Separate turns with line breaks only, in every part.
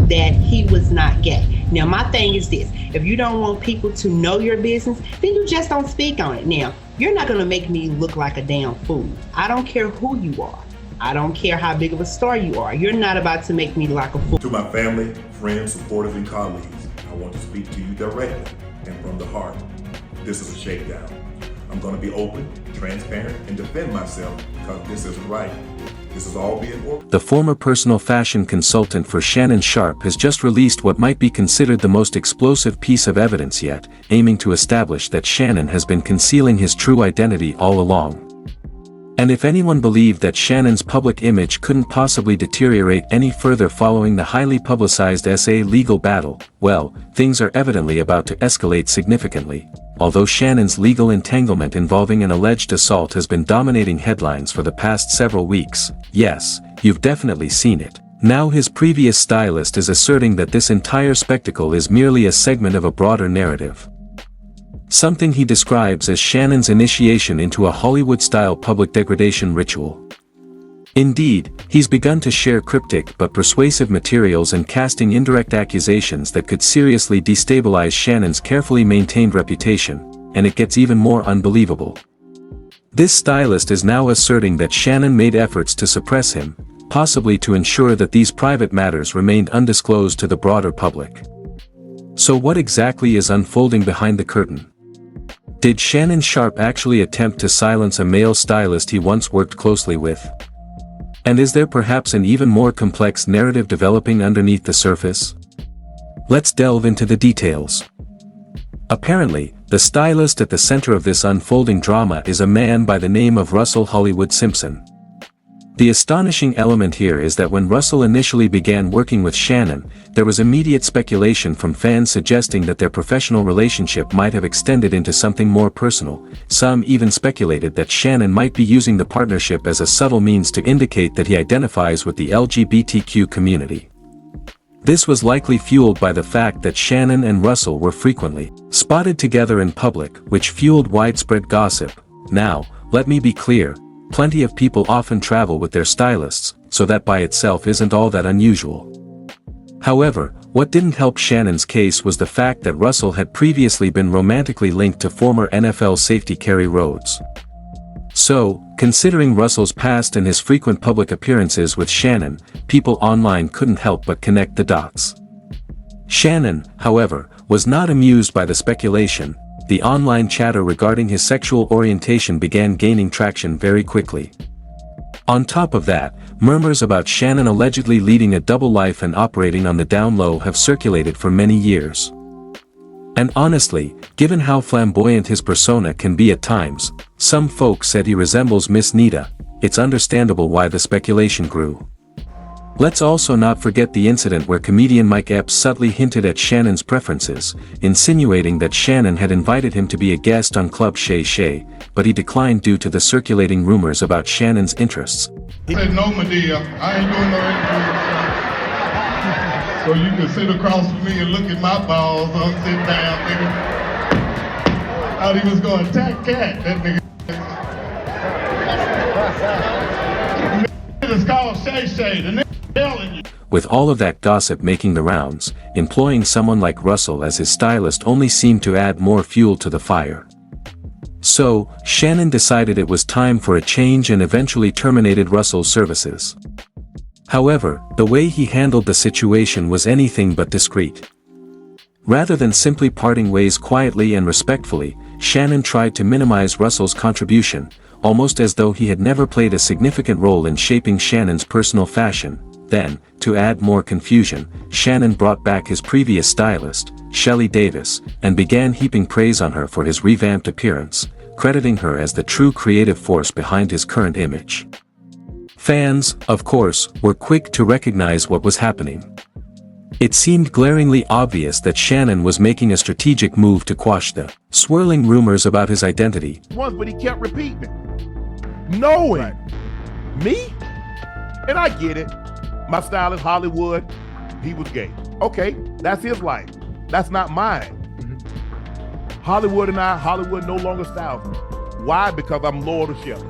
that he was not gay. Now, my thing is this: if you don't want people to know your business, then you just don't speak on it. Now, you're not going to make me look like a damn fool. I don't care who you are. I don't care how big of a star you are. You're not about to make me look like a fool.
To my family, friends, supporters, and colleagues, I want to speak to you directly and from the heart. This is a shakedown. I'm going to be open, transparent, and defend myself because this isn't right. This is all being ordered.
The former personal fashion consultant for Shannon Sharpe has just released what might be considered the most explosive piece of evidence yet, aiming to establish that Shannon has been concealing his true identity all along. And if anyone believed that Shannon's public image couldn't possibly deteriorate any further following the highly publicized SA legal battle, well, things are evidently about to escalate significantly. Although Shannon's legal entanglement involving an alleged assault has been dominating headlines for the past several weeks, yes, you've definitely seen it. Now his previous stylist is asserting that this entire spectacle is merely a segment of a broader narrative. Something he describes as Shannon's initiation into a Hollywood-style public degradation ritual. Indeed, he's begun to share cryptic but persuasive materials and casting indirect accusations that could seriously destabilize Shannon's carefully maintained reputation, and it gets even more unbelievable. This stylist is now asserting that Shannon made efforts to suppress him, possibly to ensure that these private matters remained undisclosed to the broader public. So what exactly is unfolding behind the curtain? Did Shannon Sharpe actually attempt to silence a male stylist he once worked closely with? And is there perhaps an even more complex narrative developing underneath the surface? Let's delve into the details. Apparently, the stylist at the center of this unfolding drama is a man by the name of Russell Hollywood Simpson. The astonishing element here is that when Russell initially began working with Shannon, there was immediate speculation from fans suggesting that their professional relationship might have extended into something more personal. Some even speculated that Shannon might be using the partnership as a subtle means to indicate that he identifies with the LGBTQ community. This was likely fueled by the fact that Shannon and Russell were frequently spotted together in public, which fueled widespread gossip. Now, let me be clear. Plenty of people often travel with their stylists, so that by itself isn't all that unusual. However, what didn't help Shannon's case was the fact that Russell had previously been romantically linked to former NFL safety Kerry Rhodes. So, considering Russell's past and his frequent public appearances with Shannon, people online couldn't help but connect the dots. Shannon, however, was not amused by the speculation. The online chatter regarding his sexual orientation began gaining traction very quickly. On top of that, murmurs about Shannon allegedly leading a double life and operating on the down low have circulated for many years. And honestly, given how flamboyant his persona can be at times, some folks said he resembles Miss Nita. It's understandable why the speculation grew. Let's also not forget the incident where comedian Mike Epps subtly hinted at Shannon's preferences, insinuating that Shannon had invited him to be a guest on Club Shay Shay, but he declined due to the circulating rumors about Shannon's interests.
He said, "No, Medea, I ain't doing no interview. So you can sit across from me and look at my balls. I'll sit down, nigga." Thought he was going to attack Cat, that nigga. It's called Shay Shay, the nigga telling you.
With all of that gossip making the rounds, employing someone like Russell as his stylist only seemed to add more fuel to the fire. So, Shannon decided it was time for a change and eventually terminated Russell's services. However, the way he handled the situation was anything but discreet. Rather than simply parting ways quietly and respectfully, Shannon tried to minimize Russell's contribution, almost as though he had never played a significant role in shaping Shannon's personal fashion. Then, to add more confusion, Shannon brought back his previous stylist, Shelley Davis, and began heaping praise on her for his revamped appearance, crediting her as the true creative force behind his current image. Fans, of course, were quick to recognize what was happening. It seemed glaringly obvious that Shannon was making a strategic move to quash the swirling rumors about his identity.
Once, but he kept repeating it. Knowing me? And I get it. My stylist, Hollywood, he was gay. Okay, that's his life. That's not mine. Hollywood no longer styles me. Why? Because I'm loyal to Shelley.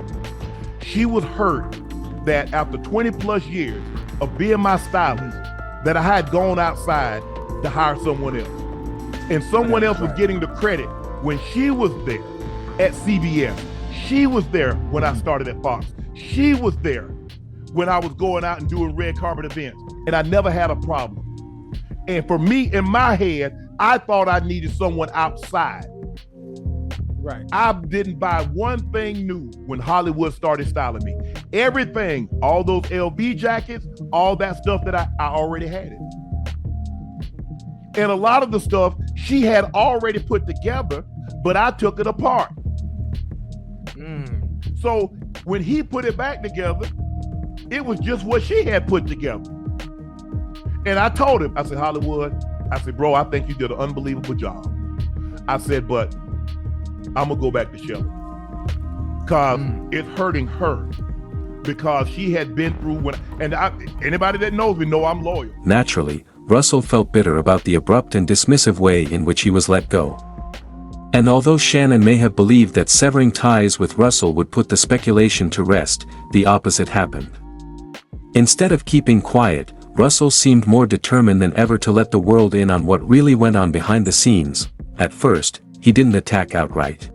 She was hurt that after 20 plus years of being my stylist, that I had gone outside to hire someone else. And someone else was getting the credit when she was there at CBS. She was there when I started at Fox. She was there when I was going out and doing red carpet events. And I never had a problem. And for me, in my head, I thought I needed someone outside.
Right.
I didn't buy one thing new when Hollywood started styling me. Everything, all those LV jackets, all that stuff that I already had it. And a lot of the stuff she had already put together, but I took it apart. So when he put it back together, it was just what she had put together. And I told him, I said, Hollywood, I said, bro, I think you did an unbelievable job. I said, but I'm gonna go back to Shelly because it's hurting her because she had been through anybody that knows me know I'm loyal.
Naturally, Russell felt bitter about the abrupt and dismissive way in which he was let go. And although Shannon may have believed that severing ties with Russell would put the speculation to rest, the opposite happened. Instead of keeping quiet, Russell seemed more determined than ever to let the world in on what really went on behind the scenes. At first, he didn't attack outright.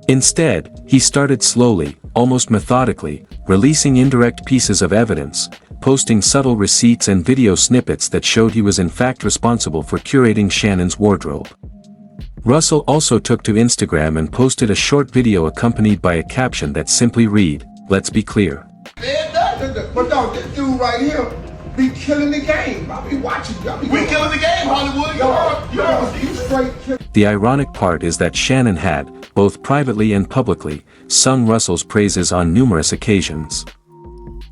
Instead, he started slowly, almost methodically, releasing indirect pieces of evidence, posting subtle receipts and video snippets that showed he was in fact responsible for curating Shannon's wardrobe. Russell also took to Instagram and posted a short video accompanied by a caption that simply read, "Let's be clear."
But dog, this dude right here be killing the game. I be watching.
We killing the game, Hollywood.
You straight kill.
The ironic part is that Shannon had, both privately and publicly, sung Russell's praises on numerous occasions.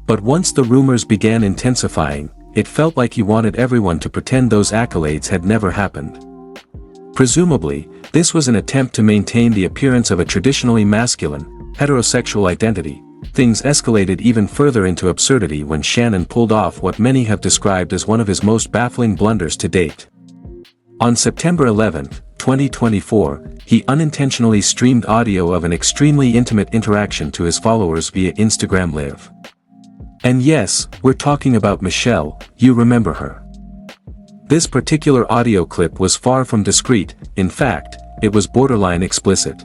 But once the rumors began intensifying, it felt like he wanted everyone to pretend those accolades had never happened. Presumably, this was an attempt to maintain the appearance of a traditionally masculine, heterosexual identity. Things escalated even further into absurdity when Shannon pulled off what many have described as one of his most baffling blunders to date. On September 11, 2024, he unintentionally streamed audio of an extremely intimate interaction to his followers via Instagram Live. And yes, we're talking about Michelle, you remember her. This particular audio clip was far from discreet, in fact, it was borderline explicit.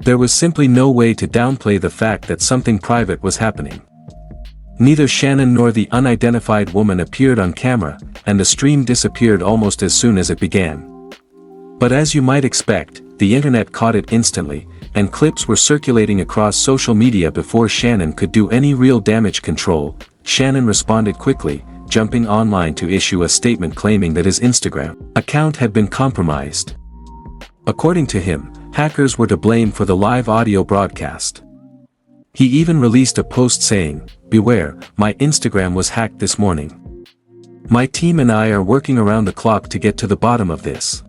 There was simply no way to downplay the fact that something private was happening. Neither Shannon nor the unidentified woman appeared on camera, and the stream disappeared almost as soon as it began. But as you might expect, the internet caught it instantly, and clips were circulating across social media before Shannon could do any real damage control. Shannon responded quickly, jumping online to issue a statement claiming that his Instagram account had been compromised. According to him, hackers were to blame for the live audio broadcast. He even released a post saying, "Beware, my Instagram was hacked this morning. My team and I are working around the clock to get to the bottom of this."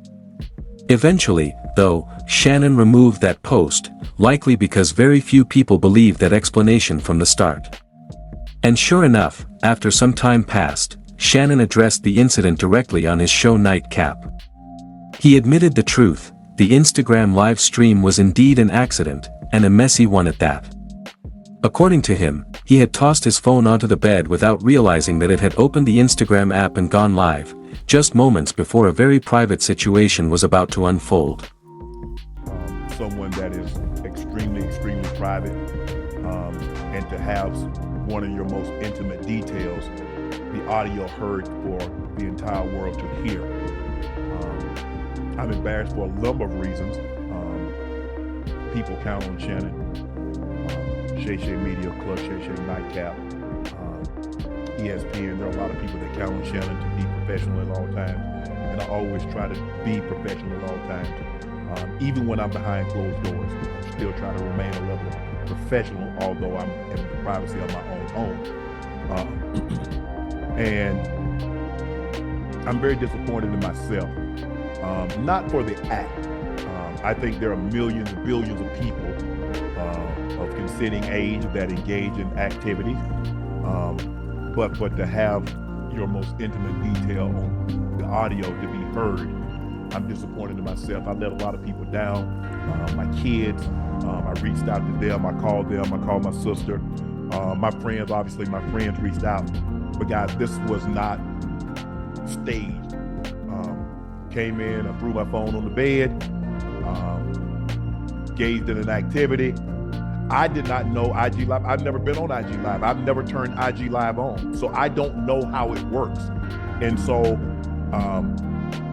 Eventually, though, Shannon removed that post, likely because very few people believed that explanation from the start. And sure enough, after some time passed, Shannon addressed the incident directly on his show Nightcap. He admitted the truth, the Instagram live stream was indeed an accident, and a messy one at that. According to him, he had tossed his phone onto the bed without realizing that it had opened the Instagram app and gone live, just moments before a very private situation was about to unfold.
Someone that is extremely private, and to have one of your most intimate details, the audio heard for the entire world to hear. I'm embarrassed for a number of reasons. People count on Shannon, Shay Shay Media Club, Shay Shay Nightcap, ESPN. There are a lot of people that count on Shannon to be professional at all times, and I always try to be professional at all times. Even when I'm behind closed doors, I still try to remain a level of professional, although I'm in the privacy of my own home. And I'm very disappointed in myself. Not for the act. I think there are millions and billions of people of consenting age that engage in activities. But to have your most intimate detail on the audio to be heard, I'm disappointed in myself. I let a lot of people down. My kids, I reached out to them. I called my sister. My friends, obviously my friends reached out. But guys, this was not staged. Came in, I threw my phone on the bed, engaged in an activity. I did not know IG Live. I've never been on IG Live. I've never turned IG Live on. So I don't know how it works. And so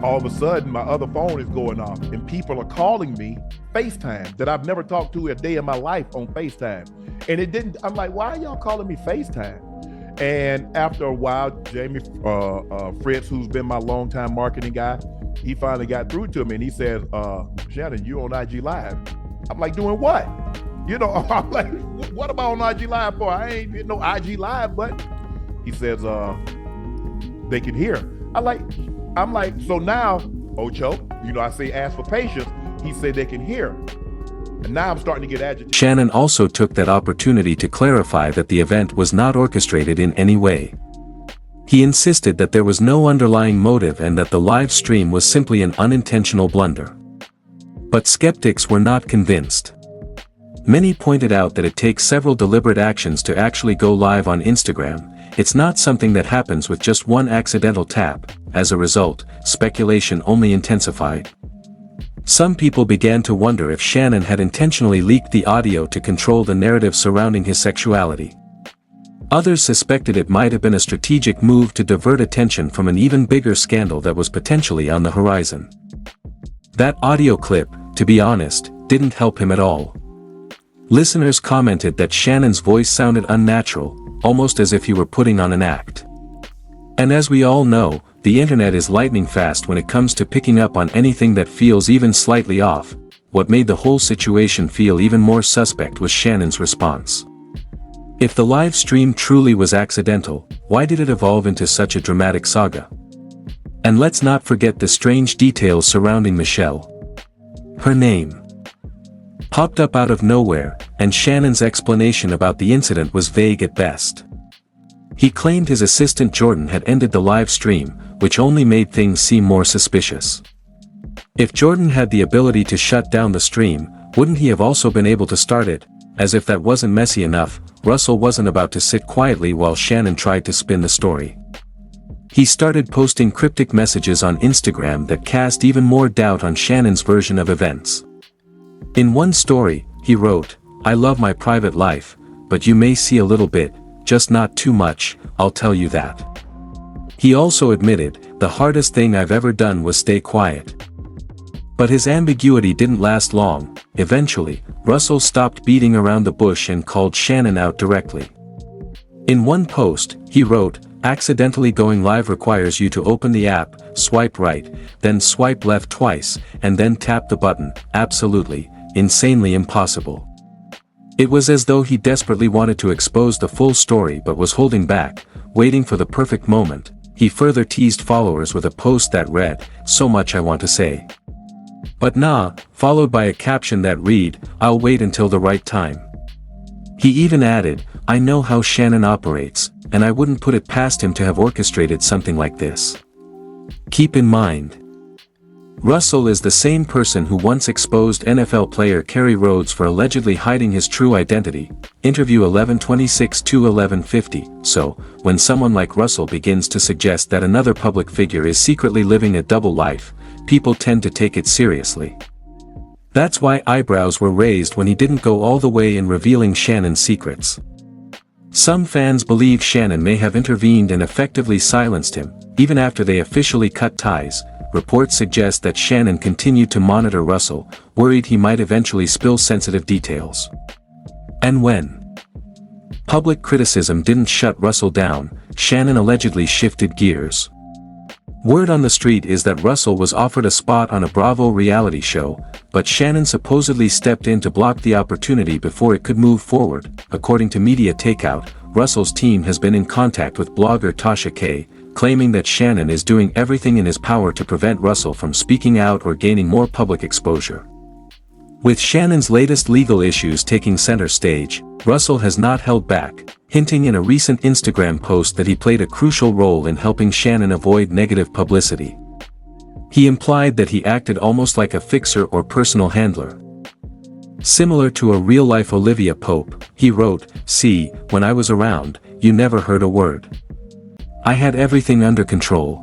all of a sudden my other phone is going off and people are calling me FaceTime that I've never talked to a day in my life on FaceTime. And it didn't, I'm like, why are y'all calling me FaceTime? And after a while, Jamie Fritz, who's been my longtime marketing guy, he finally got through to me and he said, Shannon, you on IG Live. I'm like, doing what? You know, I'm like, what am I on IG Live for? I ain't in no IG Live, but he says, they can hear. I'm like, so now, Ocho, you know, I say ask for patience. He said they can hear. And now I'm starting to get agitated.
Shannon also took that opportunity to clarify that the event was not orchestrated in any way. He insisted that there was no underlying motive and that the live stream was simply an unintentional blunder. But skeptics were not convinced. Many pointed out that it takes several deliberate actions to actually go live on Instagram. It's not something that happens with just one accidental tap. As a result, speculation only intensified. Some people began to wonder if Shannon had intentionally leaked the audio to control the narrative surrounding his sexuality. Others suspected it might have been a strategic move to divert attention from an even bigger scandal that was potentially on the horizon. That audio clip, to be honest, didn't help him at all. Listeners commented that Shannon's voice sounded unnatural, almost as if he were putting on an act. And as we all know, the internet is lightning fast when it comes to picking up on anything that feels even slightly off. What made the whole situation feel even more suspect was Shannon's response. If the live stream truly was accidental, why did it evolve into such a dramatic saga? And let's not forget the strange details surrounding Michelle. Her name popped up out of nowhere, and Shannon's explanation about the incident was vague at best. He claimed his assistant Jordan had ended the live stream, which only made things seem more suspicious. If Jordan had the ability to shut down the stream, wouldn't he have also been able to start it? As if that wasn't messy enough, Russell wasn't about to sit quietly while Shannon tried to spin the story. He started posting cryptic messages on Instagram that cast even more doubt on Shannon's version of events. In one story, he wrote, "I love my private life, but you may see a little bit, just not too much, I'll tell you that." He also admitted, "The hardest thing I've ever done was stay quiet." But his ambiguity didn't last long. Eventually, Russell stopped beating around the bush and called Shannon out directly. In one post, he wrote, "Accidentally going live requires you to open the app, swipe right, then swipe left twice, and then tap the button. Absolutely, insanely impossible." It was as though he desperately wanted to expose the full story but was holding back, waiting for the perfect moment. He further teased followers with a post that read, "So much I want to say. But nah," followed by a caption that read, "I'll wait until the right time." He even added, "I know how Shannon operates, and I wouldn't put it past him to have orchestrated something like this." Keep in mind, Russell is the same person who once exposed NFL player Kerry Rhodes for allegedly hiding his true identity. Interview 1126-1150. So, when someone like Russell begins to suggest that another public figure is secretly living a double life, people tend to take it seriously. That's why eyebrows were raised when he didn't go all the way in revealing Shannon's secrets. Some fans believe Shannon may have intervened and effectively silenced him, even after they officially cut ties. Reports suggest that Shannon continued to monitor Russell, worried he might eventually spill sensitive details. And when public criticism didn't shut Russell down, Shannon allegedly shifted gears. Word on the street is that Russell was offered a spot on a Bravo reality show, but Shannon supposedly stepped in to block the opportunity before it could move forward. According to Media Takeout, Russell's team has been in contact with blogger Tasha K, claiming that Shannon is doing everything in his power to prevent Russell from speaking out or gaining more public exposure. With Shannon's latest legal issues taking center stage, Russell has not held back, hinting in a recent Instagram post that he played a crucial role in helping Shannon avoid negative publicity. He implied that he acted almost like a fixer or personal handler. Similar to a real-life Olivia Pope, he wrote, "See, when I was around, you never heard a word. I had everything under control.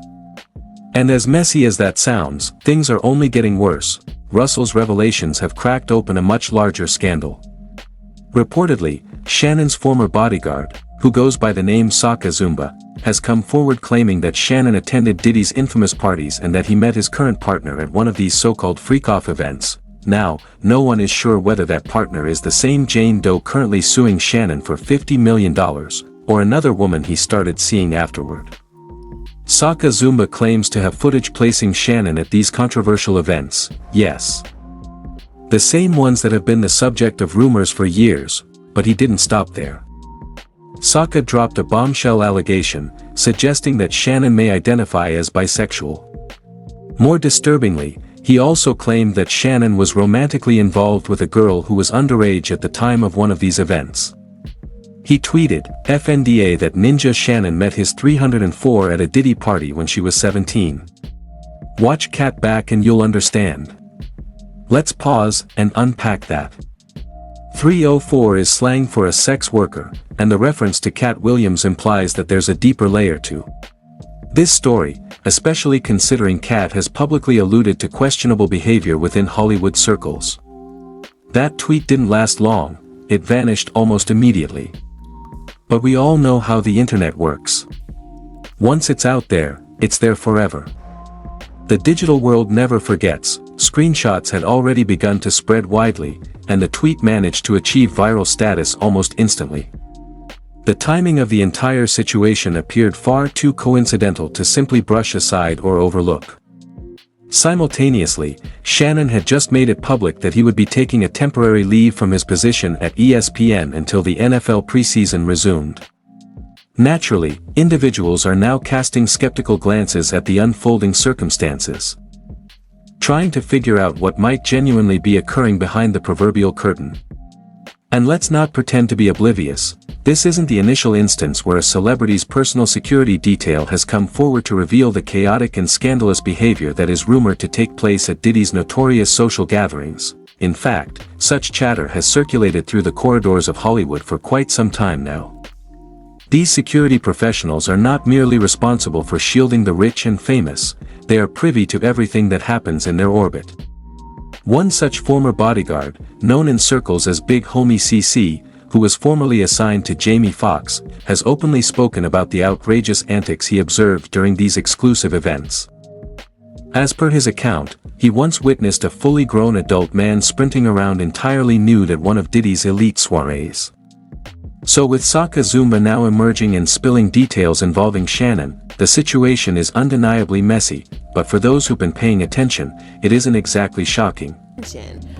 And as messy as that sounds, things are only getting worse. Russell's revelations have cracked open a much larger scandal. Reportedly, Shannon's former bodyguard, who goes by the name Saka Zumba, has come forward claiming that Shannon attended Diddy's infamous parties and that he met his current partner at one of these so-called freak-off events. Now, no one is sure whether that partner is the same Jane Doe currently suing Shannon for $50 million, or another woman he started seeing afterward. Saka Zumba claims to have footage placing Shannon at these controversial events, yes. The same ones that have been the subject of rumors for years, but he didn't stop there. Saka dropped a bombshell allegation, suggesting that Shannon may identify as bisexual. More disturbingly, he also claimed that Shannon was romantically involved with a girl who was underage at the time of one of these events. He tweeted, FNDA, that Ninja Shannon met his 304 at a Diddy party when she was 17. Watch Cat back and you'll understand. Let's pause and unpack that. 304 is slang for a sex worker, and the reference to Cat Williams implies that there's a deeper layer to this story, especially considering Cat has publicly alluded to questionable behavior within Hollywood circles. That tweet didn't last long, it vanished almost immediately. But we all know how the internet works. Once it's out there, it's there forever. The digital world never forgets. Screenshots had already begun to spread widely, and the tweet managed to achieve viral status almost instantly. The timing of the entire situation appeared far too coincidental to simply brush aside or overlook. Simultaneously, Shannon had just made it public that he would be taking a temporary leave from his position at ESPN until the NFL preseason resumed. Naturally, individuals are now casting skeptical glances at the unfolding circumstances, trying to figure out what might genuinely be occurring behind the proverbial curtain. And let's not pretend to be oblivious, this isn't the initial instance where a celebrity's personal security detail has come forward to reveal the chaotic and scandalous behavior that is rumored to take place at Diddy's notorious social gatherings. In fact, such chatter has circulated through the corridors of Hollywood for quite some time now. These security professionals are not merely responsible for shielding the rich and famous, they are privy to everything that happens in their orbit. One such former bodyguard, known in circles as Big Homie CC, who was formerly assigned to Jamie Foxx, has openly spoken about the outrageous antics he observed during these exclusive events. As per his account, he once witnessed a fully grown adult man sprinting around entirely nude at one of Diddy's elite soirees. So with Saka Zumba now emerging and spilling details involving Shannon, the situation is undeniably messy, but for those who've been paying attention, it isn't exactly shocking.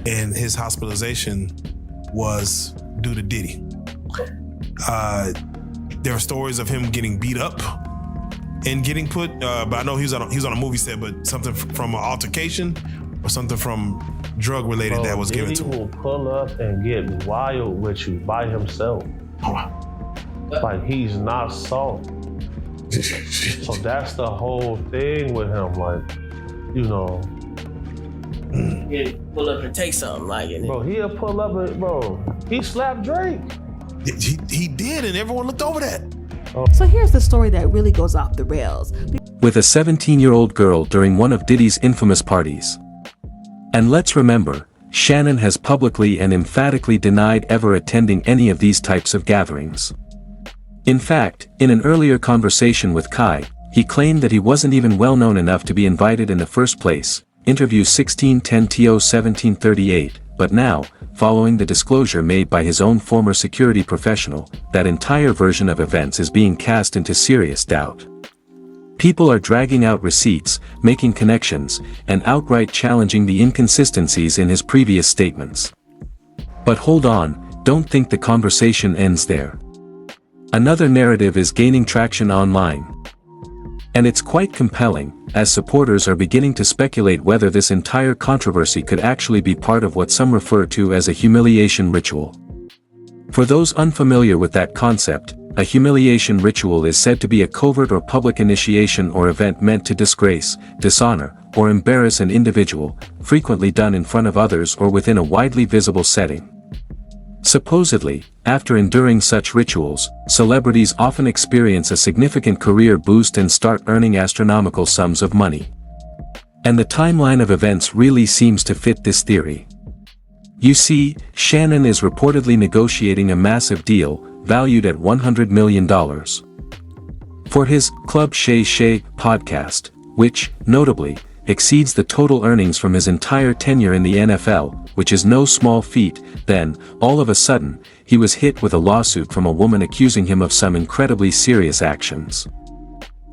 And his hospitalization was due to Diddy. There are stories of him getting beat up and getting put, but I know he was on a movie set, but something from an altercation or something from drug related that was given to him.
Diddy will pull up and get wild with you by himself. Like he's not soft. So that's the whole thing with him, like, you know.
He'll pull up and take something like it.
Bro, he'll pull up and, bro, he slapped Drake.
He did, and everyone looked over that.
So here's the story that really goes off the rails.
With a 17-year-old girl during one of Diddy's infamous parties. And let's remember, Shannon has publicly and emphatically denied ever attending any of these types of gatherings. In fact, in an earlier conversation with Kai, he claimed that he wasn't even well known enough to be invited in the first place, interview 1610-1738, but now, following the disclosure made by his own former security professional, that entire version of events is being cast into serious doubt. People are dragging out receipts, making connections, and outright challenging the inconsistencies in his previous statements. But hold on, don't think the conversation ends there. Another narrative is gaining traction online. And it's quite compelling, as supporters are beginning to speculate whether this entire controversy could actually be part of what some refer to as a humiliation ritual. For those unfamiliar with that concept, a humiliation ritual is said to be a covert or public initiation or event meant to disgrace, dishonor, or embarrass an individual, frequently done in front of others or within a widely visible setting. Supposedly, after enduring such rituals, celebrities often experience a significant career boost and start earning astronomical sums of money. And the timeline of events really seems to fit this theory. You see, Shannon is reportedly negotiating a massive deal, valued at $100 million. For his Club Shay Shay podcast, which, notably, exceeds the total earnings from his entire tenure in the NFL, which is no small feat, then, all of a sudden, he was hit with a lawsuit from a woman accusing him of some incredibly serious actions.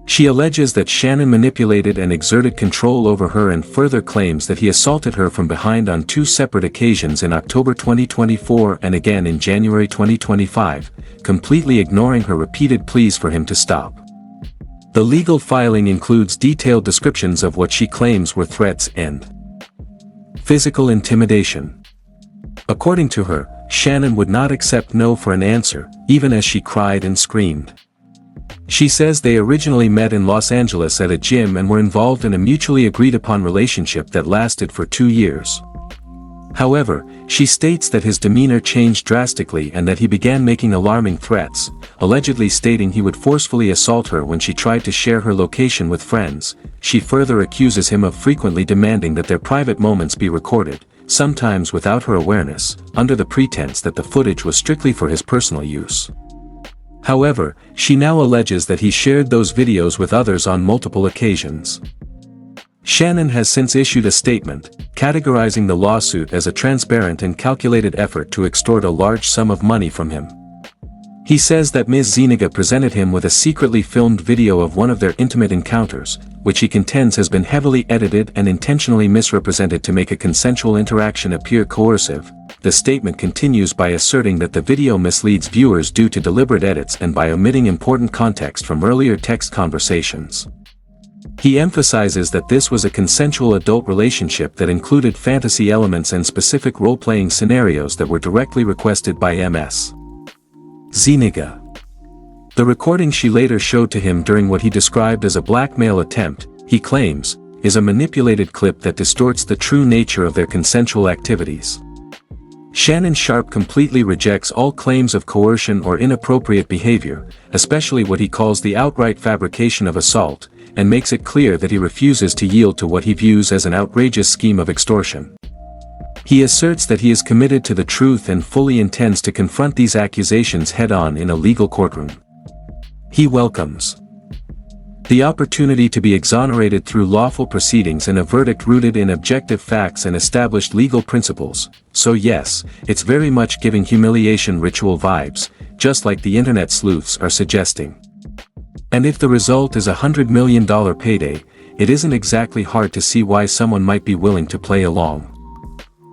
She alleges that Shannon manipulated and exerted control over her and further claims that he assaulted her from behind on 2 separate occasions in October 2024 and again in January 2025, completely ignoring her repeated pleas for him to stop. The legal filing includes detailed descriptions of what she claims were threats and physical intimidation. According to her, Shannon would not accept no for an answer, even as she cried and screamed. She says they originally met in Los Angeles at a gym and were involved in a mutually agreed-upon relationship that lasted for 2 years. However, she states that his demeanor changed drastically and that he began making alarming threats, allegedly stating he would forcefully assault her when she tried to share her location with friends. She further accuses him of frequently demanding that their private moments be recorded, sometimes without her awareness, under the pretense that the footage was strictly for his personal use. However, she now alleges that he shared those videos with others on multiple occasions. Shannon has since issued a statement, categorizing the lawsuit as a transparent and calculated effort to extort a large sum of money from him. He says that Ms. Zuniga presented him with a secretly filmed video of one of their intimate encounters, which he contends has been heavily edited and intentionally misrepresented to make a consensual interaction appear coercive. The statement continues by asserting that the video misleads viewers due to deliberate edits and by omitting important context from earlier text conversations. He emphasizes that this was a consensual adult relationship that included fantasy elements and specific role-playing scenarios that were directly requested by Ms. Zuniga. The recording she later showed to him during what he described as a blackmail attempt, he claims, is a manipulated clip that distorts the true nature of their consensual activities. Shannon Sharpe completely rejects all claims of coercion or inappropriate behavior, especially what he calls the outright fabrication of assault, and makes it clear that he refuses to yield to what he views as an outrageous scheme of extortion. He asserts that he is committed to the truth and fully intends to confront these accusations head-on in a legal courtroom. He welcomes the opportunity to be exonerated through lawful proceedings and a verdict rooted in objective facts and established legal principles. So yes, it's very much giving humiliation ritual vibes, just like the internet sleuths are suggesting. And if the result is $100 million payday, it isn't exactly hard to see why someone might be willing to play along.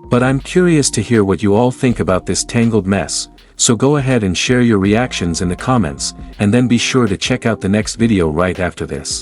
But I'm curious to hear what you all think about this tangled mess, so go ahead and share your reactions in the comments, and then be sure to check out the next video right after this.